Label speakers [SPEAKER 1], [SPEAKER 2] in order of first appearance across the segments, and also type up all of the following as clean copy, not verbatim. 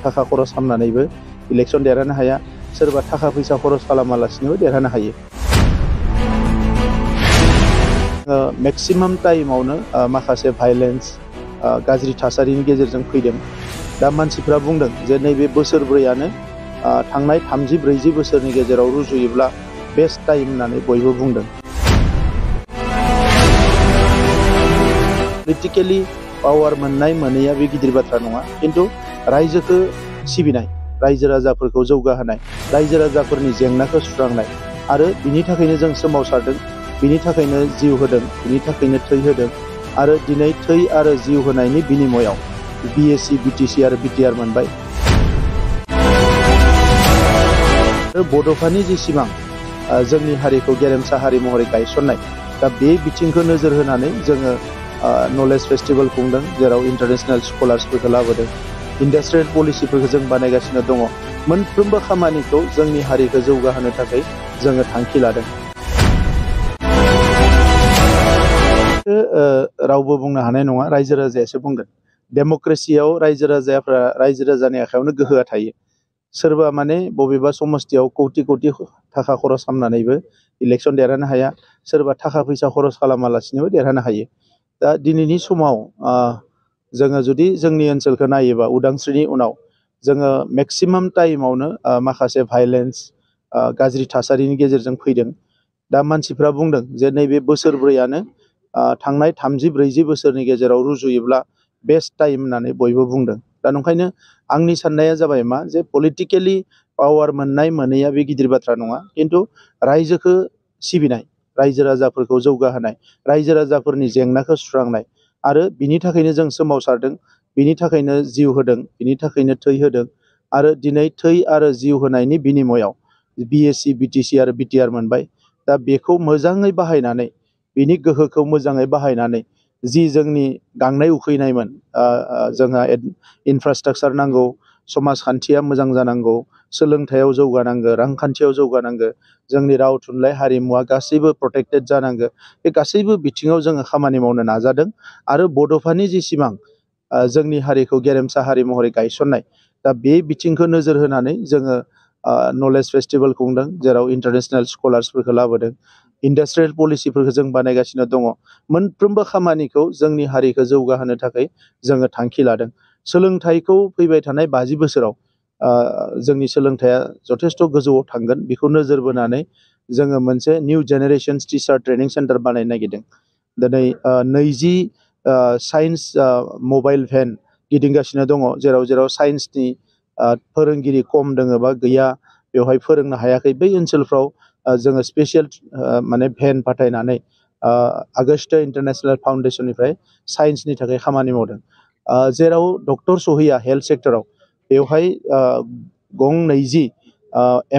[SPEAKER 1] थाखा खरस खालामनानैबो इलेक्सन देरहानो हाया, सोरबा थाखा फैसा खरस खालामालासिनोबो देरहानो हायो। मेक्सिमाम टाइमावनो माखासे भाइलेन्स गाज्रि थासारिनि गेजेरजों फैदों। दा मानसिफ्रा बुंदों जे नैबे बोसोरब्रैयानो थांनाय 30-40 बोसोरनि गेजेराव रुजुयोब्ला बेस्ट टाइम होननानै बयबो बुंदों। पलिटिकेलि पावार मोननाय मोनैया बे गिदिर बाथ्रा नङा, खिन्थु रायजोखौ सिबिनाय, रायजो राजाफोरखौ जौगाहोनाय, रायजो राजाफोरनि जेंनाखौ सुस्रांनाय आरो बिनि थाखायनो जों सोमावसारदों, बिनि थाखायनो जिउ होदों, बिनि थाखायनो थै होदों आरो दिनै थै आरो जिउ होनायनि बिनिमयाव BSc, BTC आरो BTR मोनबाय। बड'फानि जि सिमां जोंनि हारिखौ गेरेमसा हारि महरै गायसननाय, दा बे बिथिंखौ नोजोर होनानै जोङो नलेज फेस्टिभेल खुंदों, जेराव इन्टारनेशनेल स्कलार्सफोरखौ लाबोदों, इन्डास्ट्रियेल पलिसिफोरखौ जों बानायगासिनो दङ। मोनफ्रोमबो खामानिखौ जोंनि हारिखौ जौगाहोनो थाखाय जोङो थांखि लादों। रावबो बुंनो हानाय नङा, रायजो राजायासो बुंगोन। डेम'क्रेसियाव रायजो राजानि आखायावनो गोहोआ थायो। सोरबा माने बबेबा समस्थियाव कौटि थाखा खरस खालामनानैबो इलेक्सन देरहानो हाया, सोरबा थाखा फैसा खरस खालामालासिनोबो देरहानो हायो। दा दिनैनि समाव जोङो जुदि जोंनि ओनसोलखौ नायोबा, उदांस्रिनि उनाव जोङो मेक्सिमाम टाइमावनो माखासे भाइलेन्स गाज्रि थासारिनि गेजेरजों फैदों। दा मानसिफ्रा बुंदों जे नैबे बोसोरब्रैयानो थांनाय 30-40 बोसोरनि गेजेराव रुजुयोब्ला बेस्ट टाइम होननानै बयबो बुंदों। दा नंखायनो आंनि साननाया जाबाय मा, जे पलिटिकेलि पावार मोननाय मोनैया बे गिदिर बाथ्रा नङा, खिन्थु रायजोखौ सिबिनाय, रायजो राजाफोरखौ जौगाहोनाय, रायजो राजाफोरनि जेंनाखौ सुस्रांनाय आरो बिनि थाखायनो जों सोमावसारदों, बिनि थाखायनो जिउ होदों, बिनि थाखायनो थै होदों आरो दिनै थै आरो जिउ होनायनि बिनिमयाव BSc, BTC आरो BTR मोनबाय। दा बेखौ मोजाङै बाहायनानै, बिनि गोहोखौ मोजाङै बाहायनानै जि जोंनि गांनाय उखैनायमोन, जोंहा इनफ्रास्ट्राक्चार नांगौ, समाजखान्थिया मोजां जानांगौ, सोलोंथायाव जौगानांगौ, रांखान्थियाव जौगानांगौ, जोंनि राव थुनलाइ हारिमुवा गासैबो प्रटेक्टेड जानांगौ। बे गासैबो बिथिङाव जोङो खामानि मावनो नाजादों आरो बड'फानि जि सिमां जोंनि हारिखौ गेरेमसा हारि महरै गायसननाय, दा बे बिथिंखौ नोजोर होनानै जोङो नलेज फेस्टिभेल खुंदों, जेराव इन्टारनेशनेल स्कलार्सफोरखौ लाबोदों, इन्डास्ट्रियेल पलिसिफोरखौ जों बानायगासिनो दङ। मोनफ्रोमबो खामानिखौ जोंनि हारिखौ जौगाहोनो थाखाय जोङो थांखि लादों। सोलोंथाइखौ फैबाय थानाय 50 बोसोराव जोंनि सोलोंथाइया जथेस्थ' गोजौआव थांगोन, बेखौ नोजोर बोनानै जोङो मोनसे new generation teacher training centre बानायनो नागिरदों। दिनै 20 साइन्स मबाइल भेन गिदिंगासिनो दङ, जेराव साइन्सनि फोरोंगिरि खम दोङो बा गैया, बेवहाय फोरोंनो हायाखै, बै ओनसोलफ्राव जोङो स्पेसियेल माने भेन फाथायनानै आगस्टा इन्टारनेशनेल फाउन्डेसननिफ्राय साइन्सनि थाखाय खामानि मावदों। जेराव डक्टर सहैया हेल्थ सेक्टराव, बेवहाय गं 20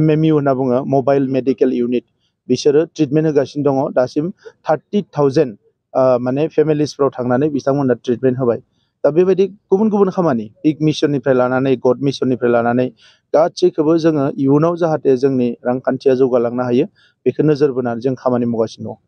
[SPEAKER 1] MMU होनना बुङो, मबाइल मेडिकेल इउनिट, बिसोरो ट्रिटमेन्ट होगासिनो दङ। दासिम 30,000 माने फेमिलिसफ्राव थांनानै बिथांमोनहा ट्रिटमेन्ट होबाय। दा बेबायदि गुबुन गुबुन खामानि, पिक मिशननिफ्राय लानानै गड मिशननिफ्राय लानानै गासैखौबो जोङो इयुनाव जाहाथे जोंनि रांखान्थिया जौगालांनो हायो, बेखौ नोजोर बोनानै जों खामानि मावगासिनो दं।